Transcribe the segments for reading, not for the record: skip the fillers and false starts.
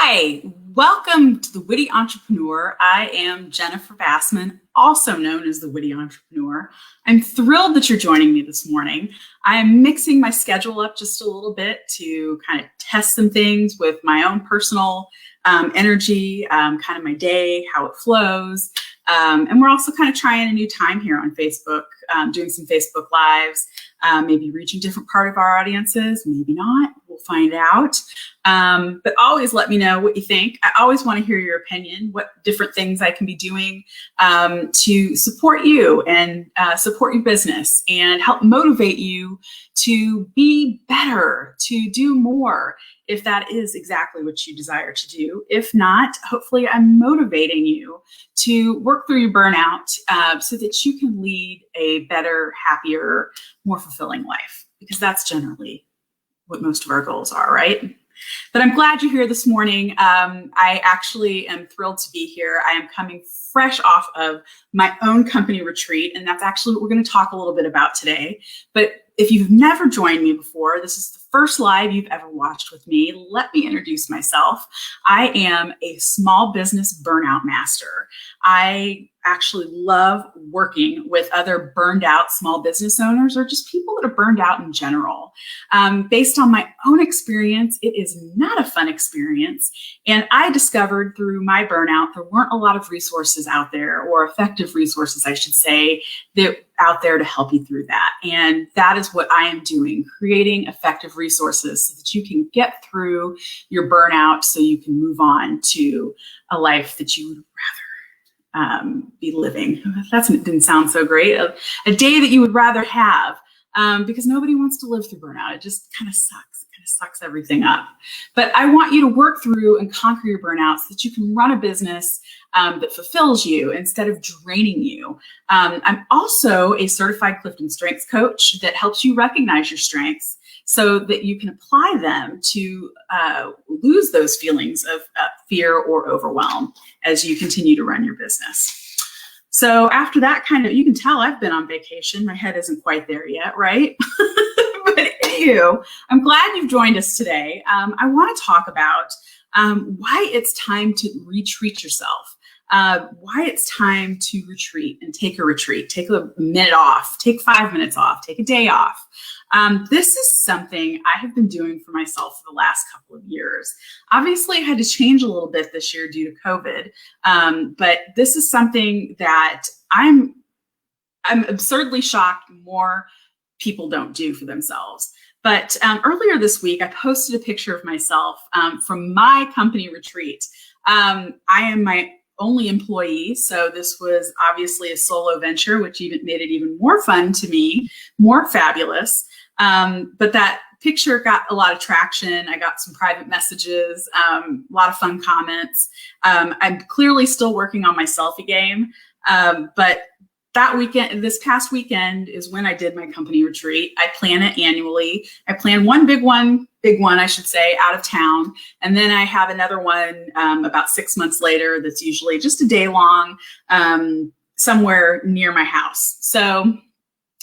Hi, welcome to the Witty Entrepreneur. I am Jennifer Bassman, also known as the Witty Entrepreneur. I'm thrilled that you're joining me this morning. I am mixing my schedule up just a little bit to kind of test some things with my own personal energy, kind of my day, how it flows. And we're also kind of trying a new time here on Facebook, doing some Facebook Lives, maybe reaching different part of our audiences, maybe not, we'll find out. But always let me know what you think. I always want to hear your opinion, what different things I can be doing to support you and support your business and help motivate you to be better, to do more, if that is exactly what you desire to do. If not, hopefully I'm motivating you to work through your burnout so that you can lead a better, happier, more fulfilling life, because that's generally what most of our goals are, right? But I'm glad you're here this morning. I actually am thrilled to be here. I am coming fresh off of my own company retreat, and that's actually what we're going to talk a little bit about today. But if you've never joined me before, this is the first live you've ever watched with me. Let me introduce myself. I am a small business burnout master. I actually love working with other burned out small business owners or just people that are burned out in general. Based on my own experience, it is not a fun experience. And I discovered through my burnout, there weren't a lot of resources out there, or effective resources, I should say, that out there to help you through that. And that is what I am doing, creating effective resources so that you can get through your burnout, so you can move on to a life that you would rather be living. That didn't sound so great. A day that you would rather have, because nobody wants to live through burnout. It just kind of sucks. It kind of sucks everything up. But I want you to work through and conquer your burnout so that you can run a business that fulfills you instead of draining you. I'm also a certified CliftonStrengths coach that helps you recognize your strengths so that you can apply them to lose those feelings of fear or overwhelm as you continue to run your business. So after that you can tell I've been on vacation. My head isn't quite there yet, right? But anywho, I'm glad you've joined us today. I want to talk about why it's time to retreat yourself. Why it's time to retreat and take a retreat, take a minute off, take 5 minutes off, take a day off. This is something I have been doing for myself for the last couple of years. Obviously, I had to change a little bit this year due to COVID, but this is something that I'm absurdly shocked more people don't do for themselves. But earlier this week, I posted a picture of myself from my company retreat. I am my only employee, so this was obviously a solo venture, which even made it even more fun to me, more fabulous. But that picture got a lot of traction. I got some private messages, a lot of fun comments. I'm clearly still working on my selfie game, but this past weekend is when I did my company retreat. I plan it annually. I plan one big one, I should say, out of town. And then I have another one about 6 months later that's usually just a day long, somewhere near my house. So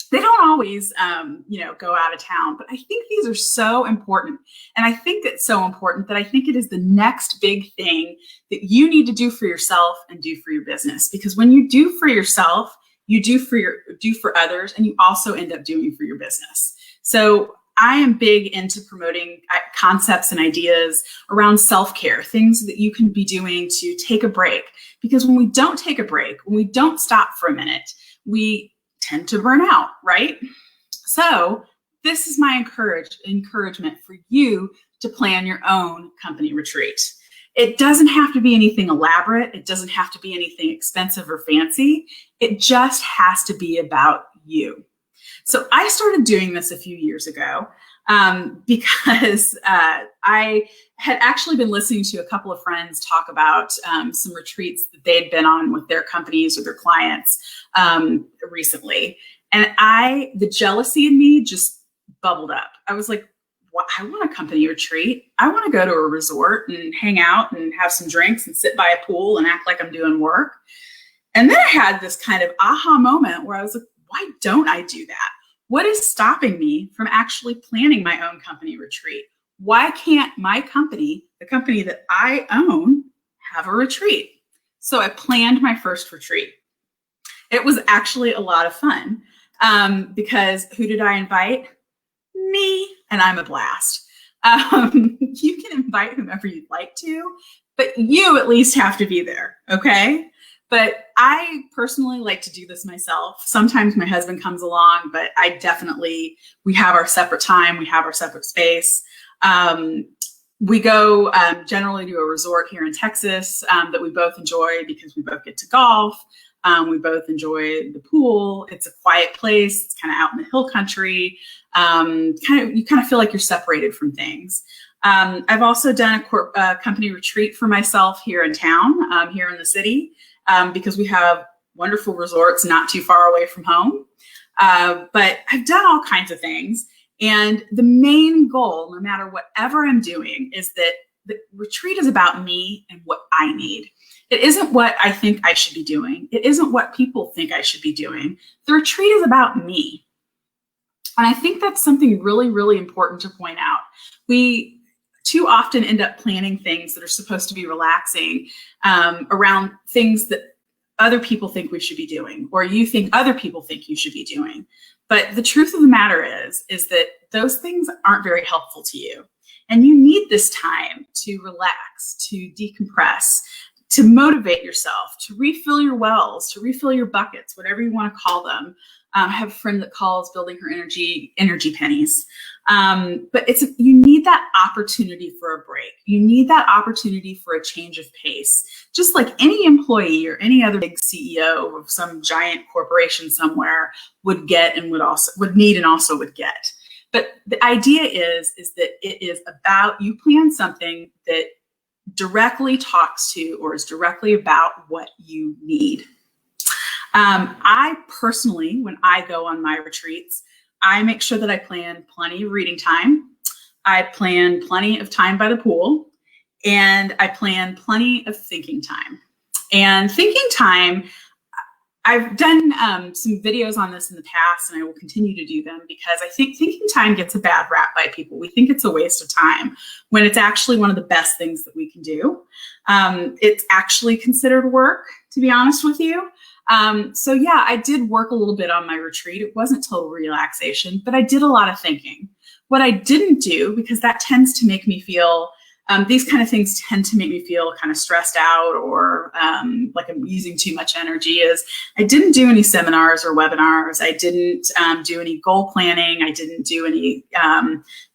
they don't always, go out of town, but I think these are so important. And I think it's so important that I think it is the next big thing that you need to do for yourself and do for your business. Because when you do for yourself, you do for others, and you also end up doing for your business. So I am big into promoting concepts and ideas around self-care, things that you can be doing to take a break. Because when we don't take a break, when we don't stop for a minute, we tend to burn out, right? So this is my encouragement for you to plan your own company retreat. It doesn't have to be anything elaborate. It doesn't have to be anything expensive or fancy. It just has to be about you. So I started doing this a few years ago because I had actually been listening to a couple of friends talk about some retreats that they'd been on with their companies or their clients recently. And the jealousy in me just bubbled up. I was like, I want a company retreat. I want to go to a resort and hang out and have some drinks and sit by a pool and act like I'm doing work. And then I had this kind of aha moment where I was like, why don't I do that? What is stopping me from actually planning my own company retreat? why can't my company, the company that I own, have a retreat? So I planned my first retreat. It was actually a lot of fun because who did I invite? Me, and I'm a blast. You can invite whomever you'd like to, but you at least have to be there, okay? But I personally like to do this myself. Sometimes my husband comes along, but we have our separate time, we have our separate space. We go generally to a resort here in Texas that we both enjoy because we both get to golf. We both enjoy the pool. It's a quiet place. It's kind of out in the hill country. You kind of feel like you're separated from things. I've also done a company retreat for myself here in town, here in the city, because we have wonderful resorts not too far away from home. But I've done all kinds of things. And the main goal, no matter whatever I'm doing, is that the retreat is about me and what I need. It isn't what I think I should be doing. It isn't what people think I should be doing. The retreat is about me. And I think that's something really, really important to point out. We too often end up planning things that are supposed to be relaxing around things that other people think we should be doing, or you think other people think you should be doing. But the truth of the matter is that those things aren't very helpful to you. And you need this time to relax, to decompress, to motivate yourself, to refill your wells, to refill your buckets, whatever you want to call them. I have a friend that calls building her energy pennies. But you need that opportunity for a break. You need that opportunity for a change of pace. Just like any employee or any other big CEO of some giant corporation somewhere would get and would need and also would get. But the idea is that it is about, you plan something that directly talks to or is directly about what you need. I personally, when I go on my retreats, I make sure that I plan plenty of reading time. I plan plenty of time by the pool, and I plan plenty of thinking time. And thinking time, I've done some videos on this in the past, and I will continue to do them because I think thinking time gets a bad rap by people. We think it's a waste of time when it's actually one of the best things that we can do. It's actually considered work, to be honest with you. So yeah, I did work a little bit on my retreat. It wasn't total relaxation, but I did a lot of thinking. What I didn't do, because that tends to make me feel, these kind of things tend to make me feel kind of stressed out or like I'm using too much energy, is I didn't do any seminars or webinars. I didn't do any goal planning. I didn't do any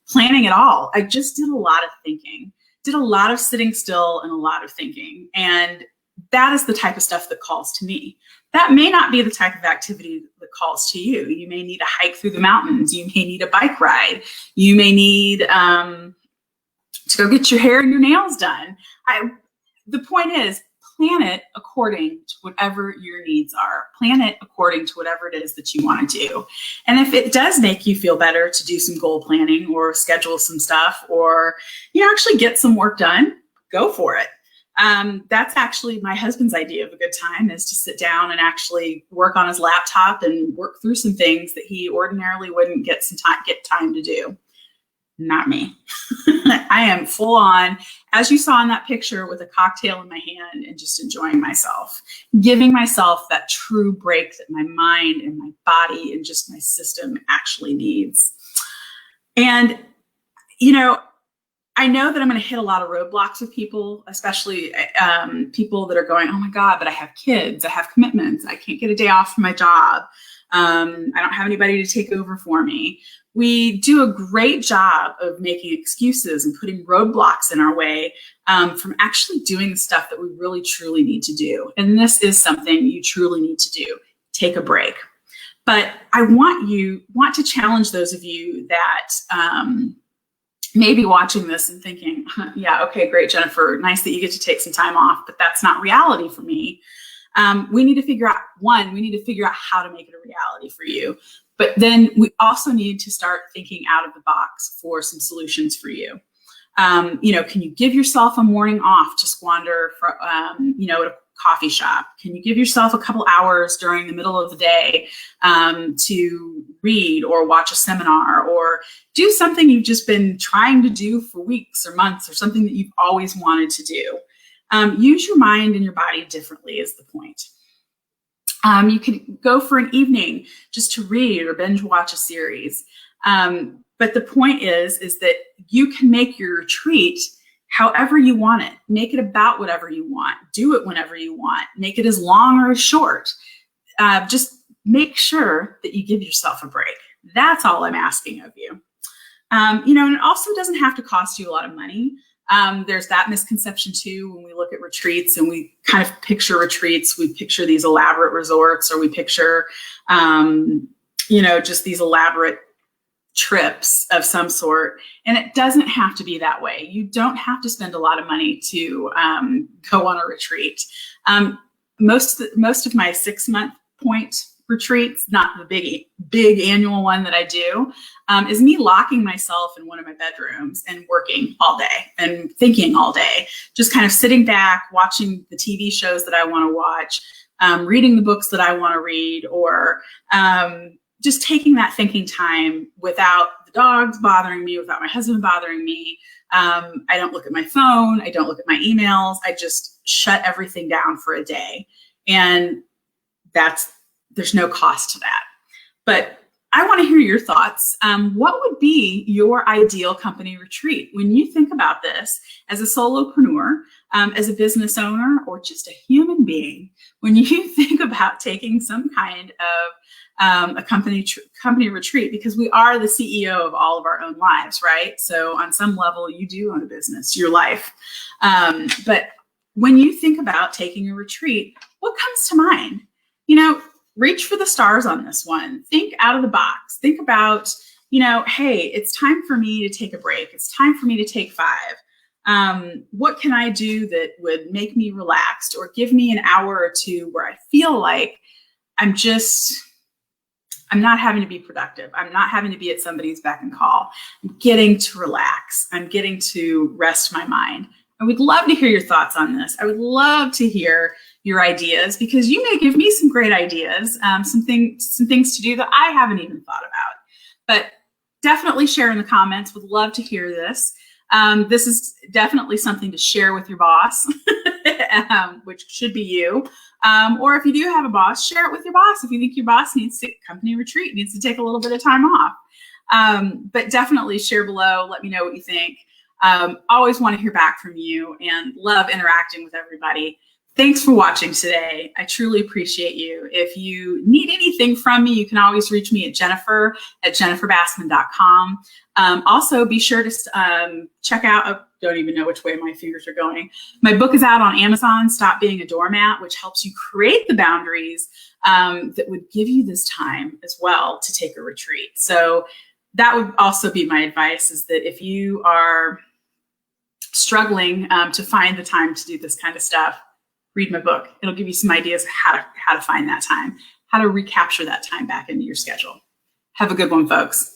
planning at all. I just did a lot of thinking, did a lot of sitting still and a lot of thinking. And that is the type of stuff that calls to me. That may not be the type of activity that calls to you. You may need a hike through the mountains. You may need a bike ride. You may need to go get your hair and your nails done. The point is, plan it according to whatever your needs are. Plan it according to whatever it is that you want to do. And if it does make you feel better to do some goal planning or schedule some stuff or actually get some work done, go for it. That's actually my husband's idea of a good time, is to sit down and actually work on his laptop and work through some things that he ordinarily wouldn't get time to do. Not me. I am full on, as you saw in that picture, with a cocktail in my hand and just enjoying myself, giving myself that true break that my mind and my body and just my system actually needs. And, I know that I'm going to hit a lot of roadblocks with people, especially people that are going, oh my God, but I have kids, I have commitments, I can't get a day off from my job. I don't have anybody to take over for me. We do a great job of making excuses and putting roadblocks in our way from actually doing the stuff that we really, truly need to do. And this is something you truly need to do. Take a break. But I want to challenge those of you that maybe watching this and thinking, yeah, okay, great, Jennifer, nice that you get to take some time off, but that's not reality for me. We need to figure out, how to make it a reality for you. But then we also need to start thinking out of the box for some solutions for you. Can you give yourself a morning off to squander at a coffee shop? Can you give yourself a couple hours during the middle of the day to read or watch a seminar or do something you've just been trying to do for weeks or months, or something that you've always wanted to do. Use your mind and your body differently is the point. You could go for an evening just to read or binge watch a series. But the point is that you can make your retreat however you want it. Make it about whatever you want. Do it whenever you want. Make it as long or as short. Just make sure that you give yourself a break. That's all I'm asking of you. And it also doesn't have to cost you a lot of money. There's that misconception too, when we look at retreats and we kind of picture retreats, we picture these elaborate resorts, or we picture, just these elaborate trips of some sort. And it doesn't have to be that way. You don't have to spend a lot of money to go on a retreat. Most of my 6-month point retreats, not the big annual one that I do, is me locking myself in one of my bedrooms and working all day and thinking all day, just kind of sitting back, watching the TV shows that I want to watch, reading the books that I want to read, or just taking that thinking time without the dogs bothering me, without my husband bothering me. I don't look at my phone. I don't look at my emails. I just shut everything down for a day. And there's no cost to that. But I want to hear your thoughts. What would be your ideal company retreat? When you think about this as a solopreneur, as a business owner, or just a human being, when you think about taking some kind of a company retreat, because we are the CEO of all of our own lives, right? So on some level, you do own a business, your life. But when you think about taking a retreat, what comes to mind? Reach for the stars on this one. Think out of the box. Think about, hey, it's time for me to take a break. It's time for me to take 5. What can I do that would make me relaxed or give me an hour or two where I feel like I'm not having to be productive. I'm not having to be at somebody's beck and call. I'm getting to relax. I'm getting to rest my mind. I would love to hear your thoughts on this. I would love to hear your ideas, because you may give me some great ideas, some things to do that I haven't even thought about. But definitely share in the comments. Would love to hear this. This is definitely something to share with your boss, which should be you. Or if you do have a boss, share it with your boss. If you think your boss needs to company retreat, needs to take a little bit of time off. But definitely share below. Let me know what you think. Always want to hear back from you and love interacting with everybody. Thanks for watching today. I truly appreciate you. If you need anything from me, you can always reach me at jennifer@jenniferbassman.com. Also, be sure to check out, I don't even know which way my fingers are going. My book is out on Amazon, Stop Being a Doormat, which helps you create the boundaries that would give you this time as well to take a retreat. So that would also be my advice, is that if you are struggling to find the time to do this kind of stuff, read my book. It'll give you some ideas of how to find that time, how to recapture that time back into your schedule. Have a good one, folks.